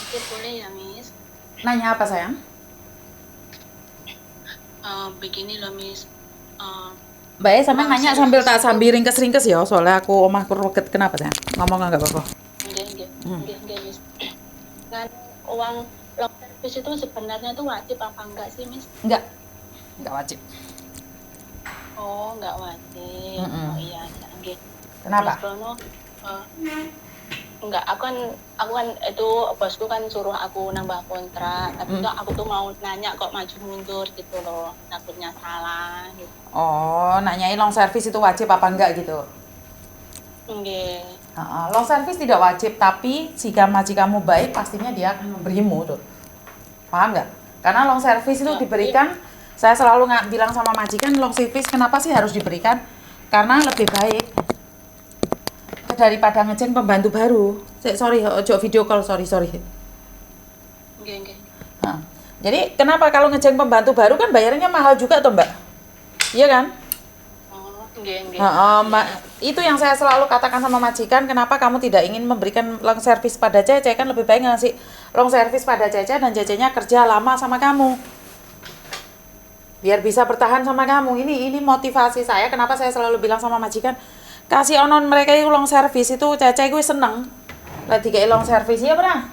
Ya boleh ya, Miss. Nanya apa sayang? Begini loh, Miss. Eh, Mbak E sampe uang nanya sambil servis tak itu, sambil ringkes-ringkes ya, soalnya aku omahku roket. Kenapa sayang? Ngomong nggak apa-apa. enggak, enggak, enggak, enggak, Miss. Kan uang long servis itu sebenarnya tuh wajib apa enggak sih, Miss? Nggak wajib. Oh, enggak wajib. Mm-mm. Oh iya, iya, enggak. Terus Kenapa? Brono, eh, enggak, aku kan itu bosku kan suruh aku nambah kontrak, tapi Mm. tuh aku tuh mau nanya kok maju mundur gitu loh, takutnya salah gitu. Oh, nanyain long service itu wajib apa enggak gitu. Enggak. Long service tidak wajib, tapi jika majikanmu baik, pastinya dia akan memberimu tuh. Paham nggak? Karena long service itu Ya, iya. diberikan, saya selalu nggak bilang sama majikan, long service kenapa sih harus diberikan? Karena lebih baik daripada ngeceng pembantu baru. Sorry, ojo video call, sorry. Enggak, enggak. Nah, jadi kenapa kalau ngeceng pembantu baru kan bayarnya mahal juga tuh mbak? Iya kan? Oh, enggak. Itu yang saya selalu katakan sama majikan, kenapa kamu tidak ingin memberikan long service pada Cece, kan lebih baik ngasih long service pada Cece dan Cece-nya kerja lama sama kamu. Biar bisa bertahan sama kamu. Ini motivasi saya, kenapa saya selalu bilang sama majikan, kasih onon mereka itu long service itu Cece gue seneng. Lagi kayak long service ya pernah?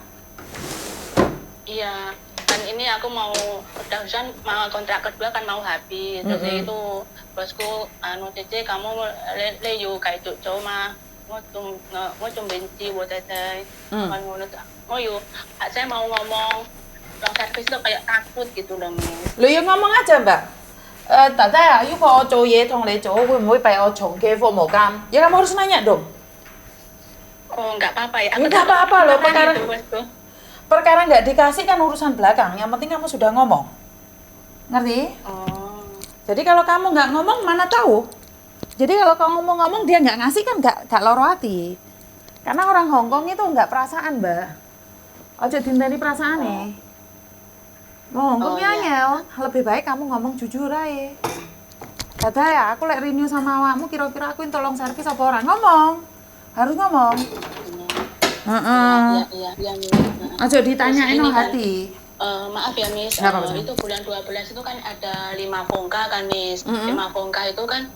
Iya, kan ini aku mau udah mau kontrak kedua kan mau habis. Terus itu bosku anu Cece kamu le yo kayak itu cuma mau cum benci buat Cece. Kan ngono oh yo saya mau ngomong long service tuh kayak takut gitu loh, Miss. Lu yang ngomong aja mbak. Tante ya, yuk kalau cowok ye tong le cowok gue mau bayar cong ke mau kam. Ya kamu harus nanya dong. Oh, enggak apa-apa ya. Aku Enggak takut apa-apa loh, marah gitu, bosku. perkara nggak dikasih kan urusan belakang. Yang penting kamu sudah ngomong. Ngerti? Oh, Jadi kalau kamu nggak ngomong mana tahu. Jadi kalau kamu ngomong dia nggak ngasih kan nggak loro hati. Karena orang Hongkong itu nggak perasaan mbak. Ojo dinteni perasaan nih. oh, Mau Hongkong oh ya iya. angel. Lebih baik kamu ngomong jujur aja. Kata ya, aku lek renew sama awakmu kira-kira aku tolong servis apa orang ngomong. Harus ngomong. Iya, Heeh. iya, iya, iya, Miss. Aja Terus ditanyain ini no kan hati. maaf ya, Miss, Nggak apa-apa. itu bulan 12 itu kan ada 5 Fongka kan, Miss. 5 Fongka itu kan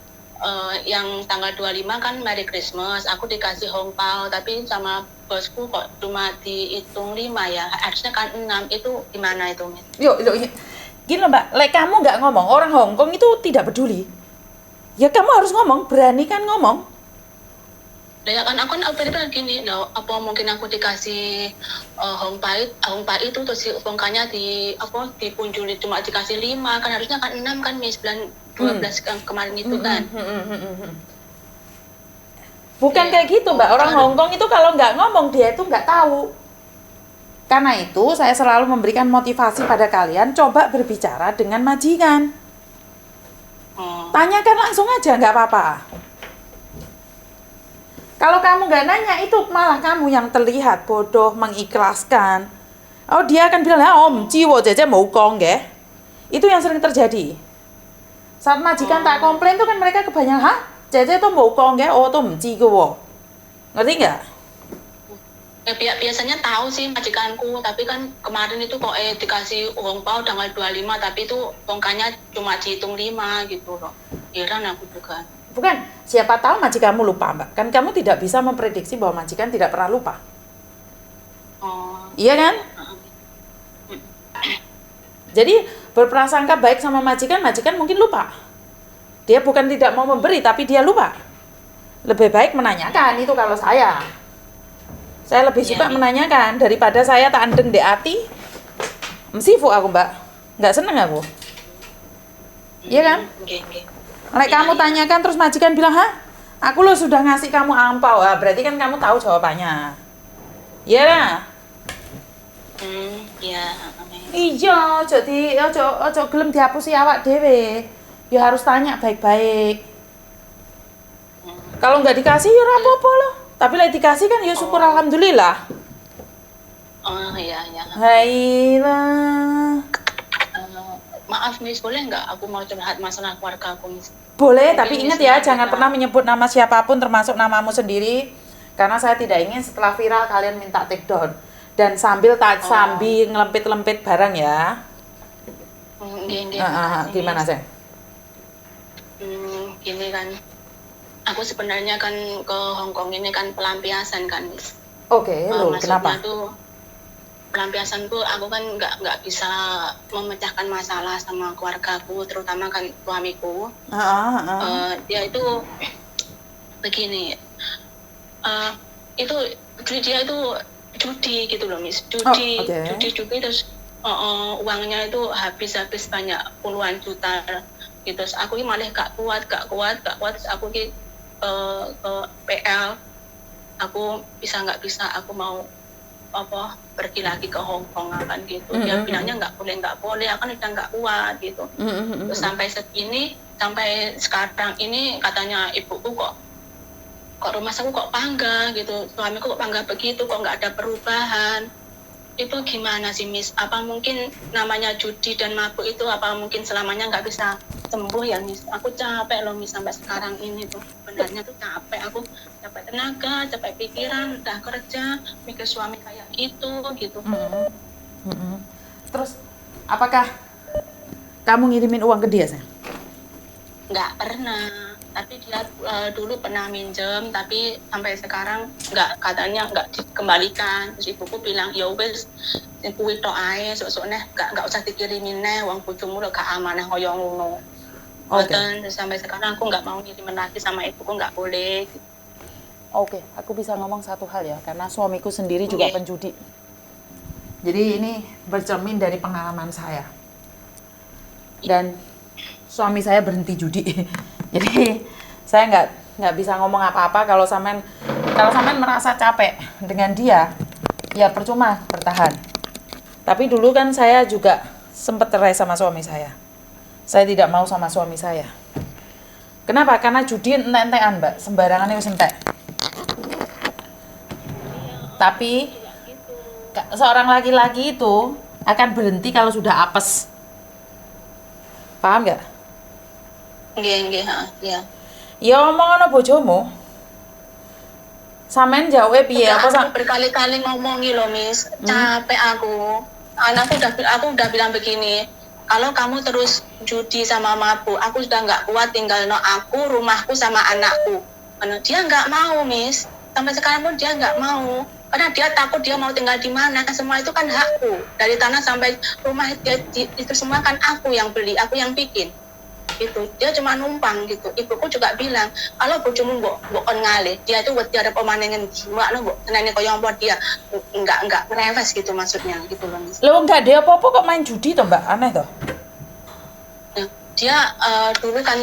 yang tanggal 25 kan Merry Christmas. Aku dikasih hongpao, tapi sama bosku kok cuma dihitung 5 ya. Harusnya kan 6. Itu gimana itu, Miss? Yuk. Gini loh mbak, like kamu nggak ngomong, orang Hongkong itu tidak peduli. Ya kamu harus ngomong, berani kan ngomong. Ya kan aku kan bilang gini, loh, apa mungkin aku dikasih hongpao itu terus si Fongkanya dipunjuli cuma dikasih 5 kan harusnya kan 6 kan, Miss, bulan 12 kemarin itu kan. Bukan Iya. kayak gitu mbak, orang Kan. Hongkong itu kalau nggak ngomong dia itu nggak tahu. Karena itu saya selalu memberikan motivasi pada kalian, coba berbicara dengan majikan. Oh. Tanyakan langsung aja, nggak apa-apa. Kalau kamu nggak nanya, itu malah kamu yang terlihat bodoh, mengikhlaskan. Oh, dia akan bilang, om, ciwo jeje mau kong, ya. Itu yang sering terjadi. Saat majikan tak komplain tuh kan mereka kebanyakan, hah? Jeje tuh mau kong, ya? Oh, tuh mci wo. Ngerti nggak? Ya, biasanya tahu sih majikanku, tapi kan kemarin itu kok dikasih hongpao tanggal 25, tapi itu hongkanya cuma dihitung 5 gitu loh. Heran aku juga. Bukan, siapa tahu majikanmu lupa, mbak. Kan kamu tidak bisa memprediksi bahwa majikan tidak pernah lupa. Oh. Iya kan? Jadi berprasangka baik sama majikan, majikan mungkin lupa. Dia bukan tidak mau memberi, tapi dia lupa. Lebih baik menanyakan itu kalau saya. Saya lebih suka menanyakan daripada saya tak andeng di hati. Msifu aku mbak, nggak seneng aku. Iya kan? Okay. Lek kamu tanyakan terus majikan bilang, hah? Aku lo sudah ngasih kamu ampau, berarti kan kamu tahu jawabannya. Iya lah. Iya. Iya, ojo gelem dihapusi awak dhewe. Ya harus tanya baik-baik. Kalau nggak dikasih ya apa-apa loh. Tapi lek dikasih kan ya syukur alhamdulillah. Oh iya. Hailah. Maaf, Miss, boleh nggak aku mau curhat masalah keluarga aku, Miss? Boleh, Mungkin tapi ingat Miss ya, bisa. jangan pernah menyebut nama siapapun termasuk namamu sendiri. Karena saya tidak ingin setelah viral kalian minta take down. Dan sambil ngelempit-lempit barang ya. Nggih, makasih, Gimana, Miss. Seng? Gini kan, aku sebenarnya kan ke Hong Kong ini kan pelampiasan kan, Miss. Oke, loh, Maksudnya kenapa? tuh pelampiasan tuh aku kan nggak bisa memecahkan masalah sama keluargaku, terutama kan suamiku. Dia itu begini, itu dia itu judi gitu loh, Miss. Judi terus uangnya itu habis banyak puluhan juta gitu. Terus aku ini malah gak kuat. Terus aku ke PL, aku nggak bisa aku mau pergi lagi ke Hong Kong kan gitu. Dia bilangnya nggak boleh, aku kan udah nggak kuat gitu. Terus sampai sekarang ini katanya ibuku kok rumah aku kok bangga gitu, suamiku kok bangga begitu, kok nggak ada perubahan. Itu gimana sih, Miss? Apa mungkin namanya judi dan mabuk itu apa mungkin selamanya nggak bisa sembuh ya, Miss? Aku capek loh, Miss, sampai sekarang ini tuh. Sebenarnya tuh capek, aku capek tenaga, capek pikiran, udah kerja, mikir suami kayak gitu. Terus, apakah kamu ngirimin uang ke dia, Seng? Nggak pernah. Tapi dia dulu pernah minjem, tapi sampai sekarang katanya nggak dikembalikan. Terus ibuku bilang, ya wes, kuwi tok ae, sok-soknya nggak usah dikirimin neh, uang bojomu lo gak amanah koyo ngono. Terus sampai sekarang aku nggak mau ngirimin lagi sama ibuku, nggak boleh. Oke, aku bisa ngomong satu hal ya, karena suamiku sendiri juga penjudi. Jadi ini bercermin dari pengalaman saya. Dan suami saya berhenti judi. Jadi saya nggak bisa ngomong apa-apa kalau sampean merasa capek dengan dia, ya percuma bertahan. Tapi dulu kan saya juga sempat cerai sama suami saya. Saya tidak mau sama suami saya. Kenapa? Karena judi entek-entekan, Mbak. Sembarangan wis entek. Tapi seorang laki-laki itu akan berhenti kalau sudah apes. Paham nggak? Nggih, ya. Ya omongan bojomu. Sampean jauhe piye aku berkali-kali ngomongi loh, Miss. Capek aku. Aku udah bilang begini, kalau kamu terus judi sama mabuk, aku sudah nggak kuat tinggal aku, rumahku sama anakku. Karena dia nggak mau, Miss. Sampai sekarang pun dia nggak mau. Karena dia takut dia mau tinggal di mana. Semua itu kan hakku. Dari tanah sampai rumah itu semua kan aku yang beli, aku yang bikin. Gitu. Dia cuma numpang gitu. Ibuku juga bilang, kalau bojomu mbok kon ngalih, dia itu wedi arep omane ngendi, makno mbok tenane koyo apa dia enggak ngerewes gitu maksudnya gitu loh, Miss. Lho enggak ada apa-apa kok main judi toh, Mbak? Aneh toh. Dia dulu kan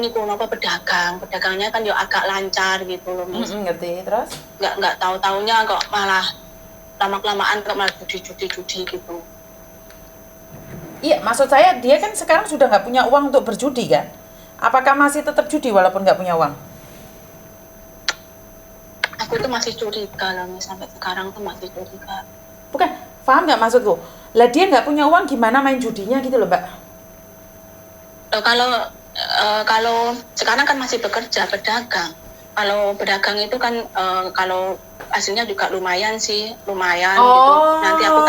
niku pedagangnya kan yo agak lancar gitu loh, Miss. Ngerti. Terus Enggak tahu-taunya kok malah lama-kelamaan kok malah judi gitu. Iya, maksud saya dia kan sekarang sudah nggak punya uang untuk berjudi kan? Apakah masih tetap judi walaupun nggak punya uang? Aku tuh masih curiga loh, Miss. Sampai sekarang tuh masih curiga. Bukan, paham nggak maksudku? Lah dia nggak punya uang gimana main judinya gitu loh, Mbak? Kalau sekarang kan masih bekerja, berdagang. Kalau berdagang itu kan kalau hasilnya juga lumayan gitu. Nanti aku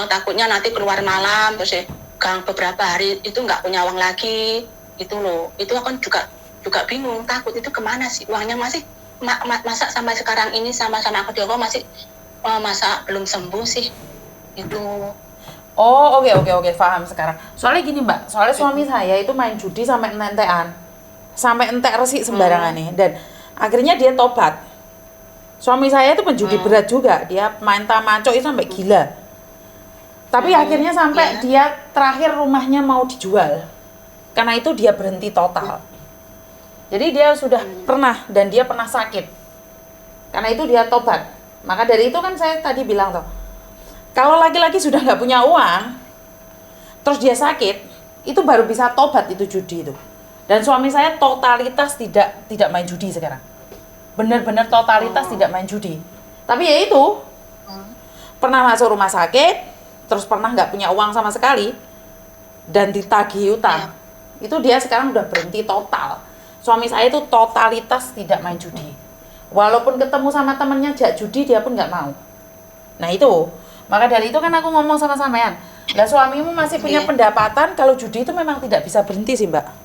takutnya nanti keluar malam terus beberapa hari itu nggak punya uang lagi gitu loh. Itu aku juga bingung, takut itu kemana sih uangnya, masih masa sampai sekarang ini sama-sama aku Joko masih masa belum sembuh sih itu. Oh, oke, paham sekarang. Soalnya gini, Mbak, soalnya suami saya itu main judi sampai entek-entekan. Sampai entek resik sembarangan nih. Dan akhirnya dia tobat. Suami saya itu penjudi berat juga. Dia main tamaco itu sampai gila. Tapi akhirnya sampai dia terakhir rumahnya mau dijual. Karena itu dia berhenti total. Jadi dia sudah pernah, dan dia pernah sakit. Karena itu dia tobat. Maka dari itu kan saya tadi bilang toh, kalau laki-laki sudah nggak punya uang, terus dia sakit, itu baru bisa tobat itu judi itu. Dan suami saya totalitas tidak main judi sekarang. Benar-benar totalitas tidak main judi. Tapi ya itu, pernah masuk rumah sakit, terus pernah nggak punya uang sama sekali, dan ditagih utang. Itu dia sekarang udah berhenti total. Suami saya itu totalitas tidak main judi. Walaupun ketemu sama temennya jak judi, dia pun nggak mau. Nah itu, maka dari itu kan aku ngomong sama sampean. Lah suamimu masih punya pendapatan kalau judi itu memang tidak bisa berhenti sih Mbak.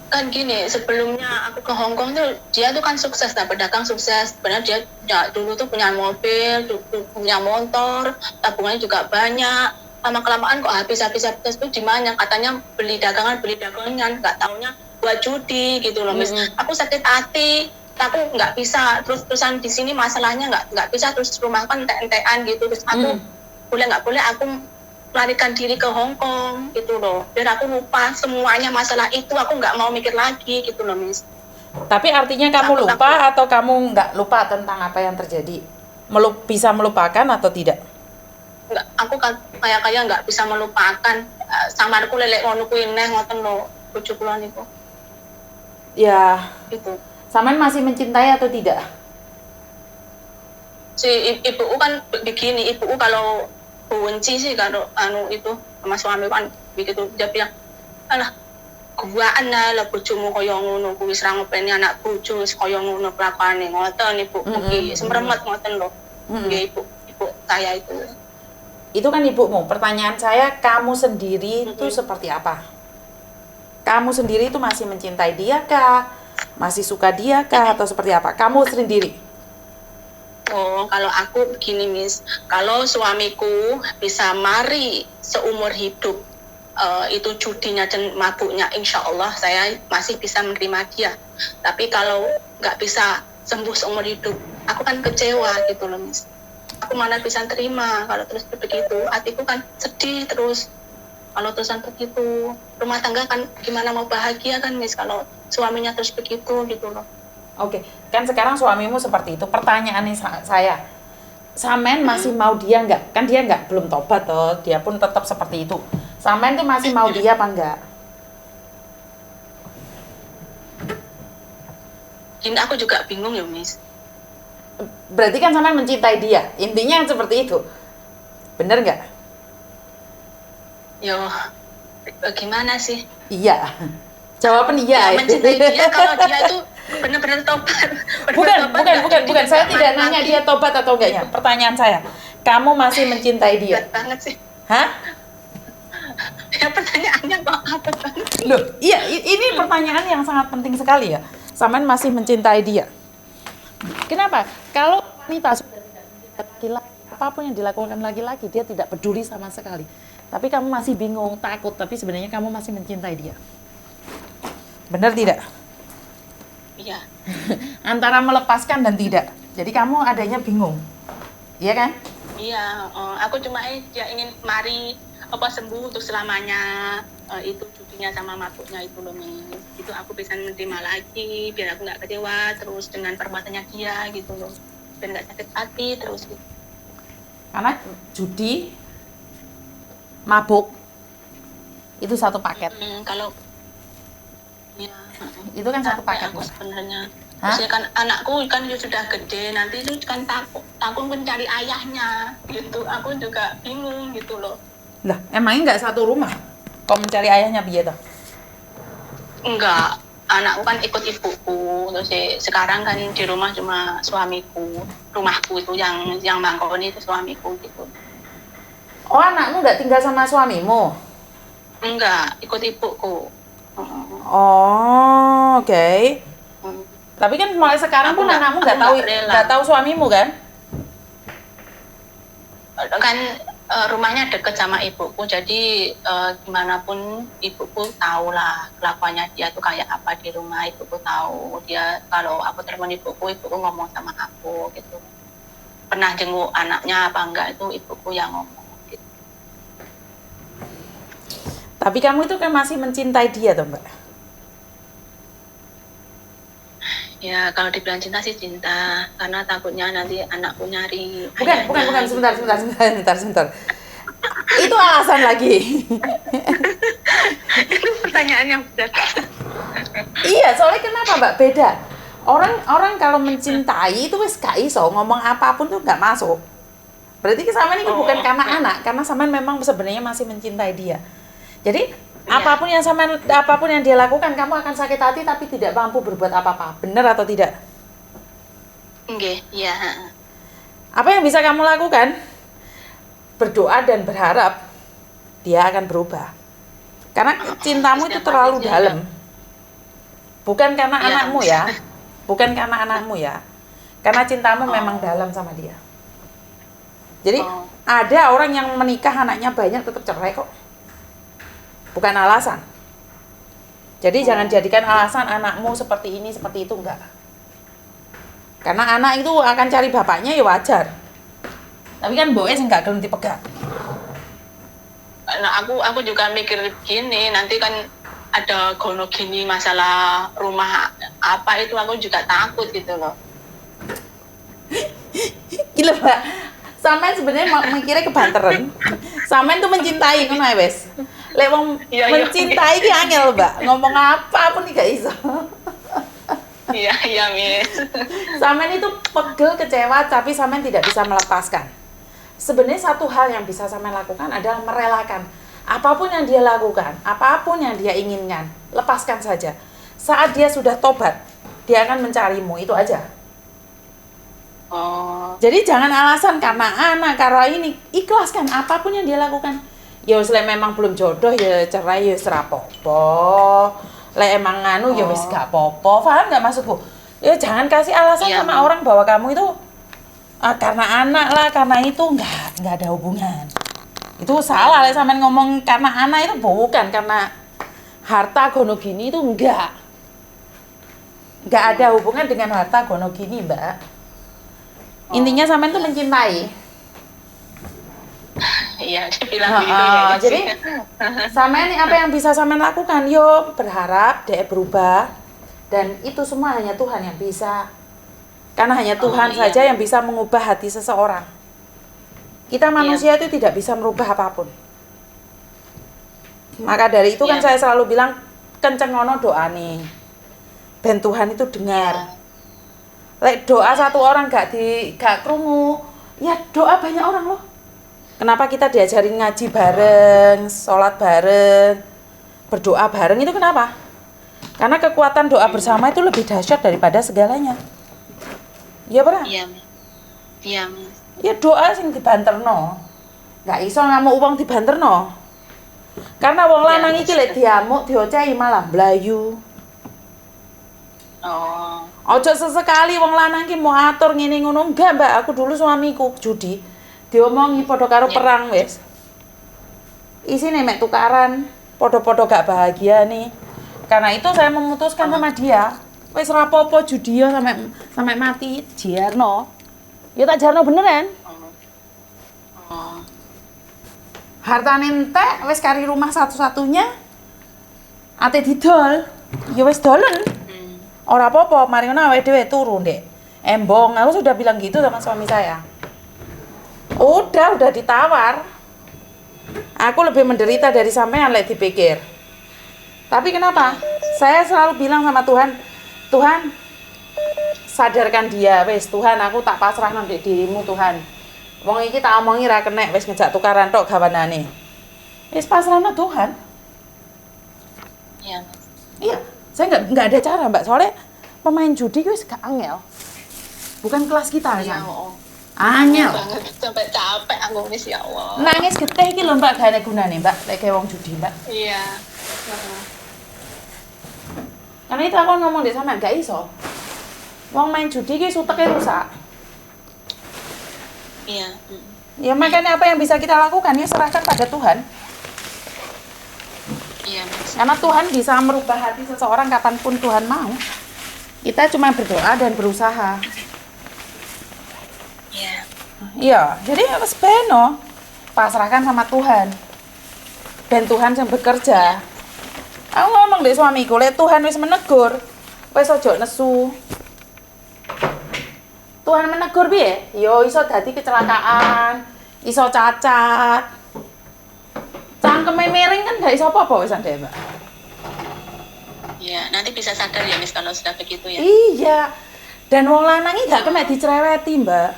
Kan gini, sebelumnya aku ke Hong Kong tuh dia tuh kan sukses, nah pedagang sukses. Sebenarnya dia dulu tuh punya mobil, punya motor, tabungannya juga banyak. Lama kelamaan kok habis tuh di mana? Katanya beli dagangan, nggak taunya buat judi gitu loh, Miss. Aku sakit hati, aku nggak bisa terusan di sini masalahnya nggak bisa terus rumah kan ente-entean gitu, terus aku boleh nggak boleh aku melarikan diri ke Hong Kong gitu loh, biar aku lupa semuanya masalah itu, aku nggak mau mikir lagi gitu loh, Miss. Tapi artinya kamu lupa atau kamu nggak lupa tentang apa yang terjadi? Bisa melupakan atau tidak? Nggak, aku kayak nggak bisa melupakan. Samarku lelek ngono kuwi neh ngoten lho, bojo kula niku. Ya, Gitu. Saman masih mencintai atau tidak? Si ibuku kan begini, ibuku kalau benci sih kalau itu sama suami kan begitu, dia bilang alah guaan lah bojomu kaya ngono kuwi, wis ra ngopeni anak bojo wis kaya ngono kelakuane, ngoten ibuku iki semremet ngoten lho. Nggih ibu saya itu. Itu kan ibumu. Pertanyaan saya, kamu sendiri itu seperti apa? Kamu sendiri itu masih mencintai dia kah? Masih suka dia kah? Atau seperti apa? Kamu sendiri? Oh, kalau aku begini, Miss. Kalau suamiku bisa mari seumur hidup, itu judinya dan mabuknya, insya Allah saya masih bisa menerima dia. Tapi kalau nggak bisa sembuh seumur hidup, aku kan kecewa gitu loh, Miss. Aku mana bisa terima kalau terus begitu. Hatiku kan sedih terus. Kalau terusan begitu, rumah tangga kan gimana mau bahagia kan, Miss, kalau suaminya terus begitu gitu loh. Oke, kan sekarang suamimu seperti itu. Pertanyaannya saya, Samen masih mau dia nggak? Kan dia nggak, belum tobat toh, dia pun tetap seperti itu. Samen tuh masih mau dia apa enggak? Ini aku juga bingung ya, Miss. Berarti kan Samen mencintai dia, intinya seperti itu. Bener nggak? Yo, gimana sih? Iya. Jawaban iya. Ya, mencintai dia kalau dia itu benar-benar tobat. Bukan. Saya tidak nanya dia tobat atau enggaknya. Pertanyaan saya, kamu masih mencintai dia? Berat banget sih. Hah? Ya pertanyaannya kok apa banget? Loh, iya, ini pertanyaan yang sangat penting sekali ya. Samen masih mencintai dia. Kenapa? Kalau wanita sudah tidak mencintai laki-laki, apapun yang dilakukan laki-laki, dia tidak peduli sama sekali. Tapi kamu masih bingung, takut, tapi sebenarnya kamu masih mencintai dia. Benar tidak? Iya. Antara melepaskan dan tidak. Jadi kamu adanya bingung. Iya kan? Iya, aku cuma dia ingin mari sembuh untuk selamanya, itu judinya sama mabuknya itu loh, Miss. Itu aku bisa menerima lagi, biar aku nggak kecewa terus dengan perbuatannya dia gitu loh, biar nggak sakit hati terus gitu. Karena judi, mabuk itu satu paket. Kalau ya, itu kan satu paket aku sebenarnya. Hah? Maksudnya kan anakku kan sudah gede, nanti itu kan takut mencari ayahnya gitu. Aku juga bingung gitu loh. Lah, emangnya nggak satu rumah? Kok mencari ayahnya piye toh? Enggak, anakku kan ikut ibuku. Terus sekarang kan di rumah cuma suamiku. Rumahku itu yang mangkoni itu suamiku gitu. Oh, anakmu nggak tinggal sama suamimu? Enggak, ikut ibuku. Oh, oke. Tapi kan mulai sekarang pun anakmu nggak tahu suamimu kan? Kan rumahnya deket sama ibuku, jadi gimana pun ibuku tahu lah kelakuannya dia tuh kayak apa di rumah. Ibuku tahu dia, kalau aku telepon ibuku ngomong sama aku gitu. Pernah jenguk anaknya apa enggak, itu ibuku yang ngomong gitu. Tapi kamu itu kan masih mencintai dia toh, Mbak? Ya kalau dibilang cinta sih cinta, karena takutnya nanti anakku nyari. Bukan, sebentar. Itu alasan lagi. Itu pertanyaan yang benar. Iya, soalnya kenapa Mbak beda? Orang kalau mencintai itu wis gak iso ngomong apapun tuh gak masuk. Berarti sama ini bukan karena anak, karena sama memang sebenarnya masih mencintai dia. Jadi apapun yang dia lakukan, kamu akan sakit hati tapi tidak mampu berbuat apa-apa. Benar atau tidak? Nggih, iya. Apa yang bisa kamu lakukan? Berdoa dan berharap dia akan berubah. Karena cintamu itu terlalu dalam. Bukan karena Iya. anakmu ya. Bukan karena anakmu ya. Karena cintamu memang dalam sama dia. Jadi ada orang yang menikah anaknya banyak tetap cerai kok. Bukan alasan. Jadi jangan jadikan alasan anakmu seperti ini, seperti itu, enggak. Karena anak itu akan cari bapaknya ya wajar. Tapi kan boes enggak gelem dipegang. Nah, aku juga mikir gini, nanti kan ada gono gini masalah rumah apa itu aku juga takut gitu loh. Gila, Mbak. Sampean sebenarnya mikirnya kebanteran. Sampean tuh mencintai ngono ae wis. Lek wong Iya, iya. mencintai ki angel, Mbak. Ngomong apa pun gak iso. Iya, Miss. Sampean itu pegel, kecewa, tapi sampean tidak bisa melepaskan. Sebenarnya satu hal yang bisa sampean lakukan adalah merelakan. Apapun yang dia lakukan, apapun yang dia inginkan, lepaskan saja. Saat dia sudah tobat, dia akan mencarimu, itu aja. Oh, Jadi jangan alasan karena anak, karena ini, ikhlaskan apapun yang dia lakukan. Ya wis lek memang belum jodoh ya cerai ya wis ra apa-apa. Lek emang nganu ya wis gak apa-apa. Paham gak maksudku? Ya jangan kasih alasan Iya, sama orang bahwa kamu itu karena anak lah, karena itu enggak ada hubungan. Itu salah lek sampean ngomong karena anak itu bukan karena harta gono gini itu enggak. Enggak ada hubungan dengan harta gono gini, Mbak. Intinya sampean tuh mencintai. iya, dia bilang gitu ya. Jadi sampean ini apa yang bisa sampean lakukan? Yo berharap dia berubah, dan itu semua hanya Tuhan yang bisa. Karena hanya Tuhan iya. saja yang bisa mengubah hati seseorang. Kita manusia itu tidak bisa merubah apapun. Maka dari itu kan Iya. saya selalu bilang kencengono doa nih. Ben Tuhan itu dengar. Lek doa satu orang gak krungu, ya doa banyak orang loh. Kenapa kita diajarin ngaji bareng, sholat bareng, berdoa bareng itu kenapa? Karena kekuatan doa bersama itu lebih dahsyat daripada segalanya. Iya pernah? Iya, Miss. Iya, Miss. Ya doa sing dibanterno. Gak iso ngamuk wong dibanterno. Karena wong lanang iki lek diamuk diocehi malah blayu. Oh, Ojo sesekali wong lanang ki mau atur ngene ngono, enggak, Mbak. Aku dulu suamiku judi. Diomongi padha karo perang wis. Isine mek tukaran, padha-padha gak bahagia nih. Karena itu saya memutuskan sama dia, wis ra apa-apa judi ya sampai mati, jiarno. Ya tak jarno beneran. oh, Hartane entek wis kari rumah satu-satunya. Ate didol, ya wis dolen. Ora apa-apa, mari ngono awake dhewe turu, Ndek. Embong, aku sudah bilang gitu sama suami saya. Udah ditawar. Aku lebih menderita dari sampean lek dipikir. Tapi kenapa? Saya selalu bilang sama Tuhan, Tuhan, sadarkan dia, wis Tuhan, aku tak pasrah nang dirimu Tuhan. Wong iki tak omongi ra kenek, wis ngejak tukaran tok gawanane. Wis pasrahno Tuhan. iya, Miss. Iya, saya nggak ada cara, Mbak. Soalnya pemain judi wis gak angel. Bukan kelas kita, Iya, kan? oh. Angel. Banget, sampai capek aku, Miss, ya Allah. Nangis getih iki lho, Mbak, gak ada gunane, Mbak. Lek kayak wong judi, Mbak. Iya. Karena itu aku ngomong deh sama gak iso. Wong main judi ki suteke rusak. Iya. Ya makanya apa yang bisa kita lakukan ya serahkan pada Tuhan. Iya, Miss. Karena Tuhan bisa merubah hati seseorang kapanpun Tuhan mau. Kita cuma berdoa dan berusaha. Iya. Iya, jadi harus beno. Pasrahkan sama Tuhan. Dan Tuhan yang bekerja. Aku ngomong deh suamiku, lek Tuhan wis menegur, wis ojo nesu. Tuhan menegur piye? Yo iso dadi kecelakaan, iso cacat. Cangkeme miring kan gak iso apa-apa wis ndek, Mbak. Iya, nanti bisa sadar ya, Miss, kalau sudah begitu ya. Iya. Dan wong lanang iki gak kena dicereweti, Mbak.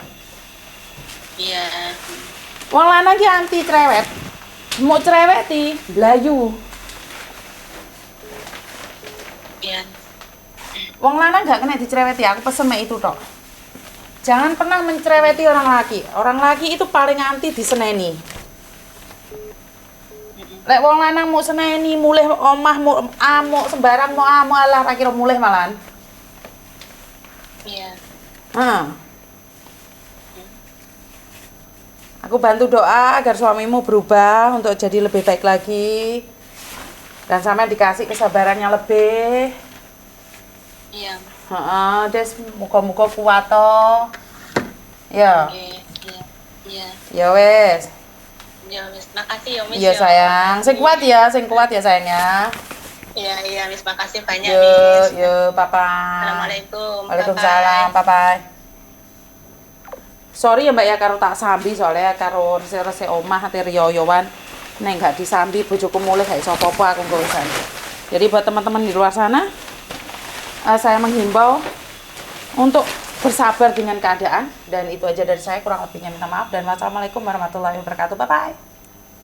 Iya. Wong lanang ki anti cerewet. Mau cereweti, blayu. Iya. Wong lanang gak kena dicereweti, aku pesen mek itu tok. Jangan pernah mencereweti orang laki. Orang laki itu paling anti diseneni. Lek wong lanang mau seneni, mulih omah, mau amuk sembarang mau amuk alah ra kira mulih malan. Iya. Aku bantu doa agar suamimu berubah untuk jadi lebih baik lagi. Dan sampai dikasih kesabaran yang lebih. Iya. Des muga-muga kuat toh. Ya. Oke. Iya. Iya. Ya wes. Ya, Miss. Makasih ya, Miss. Iya sayang. Sing kuat ya sayangnya. Iya, Miss. Makasih banyak, Yo, Miss. papa. Assalamualaikum. Waalaikumsalam, bye-bye. Sorry ya Mbak ya karo tak sambi soalnya karo rese omah ate riyoyowan. Nek gak disambi bojoku mulih gak iso apa-apa aku nggosan. Jadi buat teman-teman di luar sana, saya menghimbau untuk bersabar dengan keadaan dan itu aja dari saya, kurang lebihnya minta maaf dan wassalamualaikum warahmatullahi wabarakatuh. Bye bye.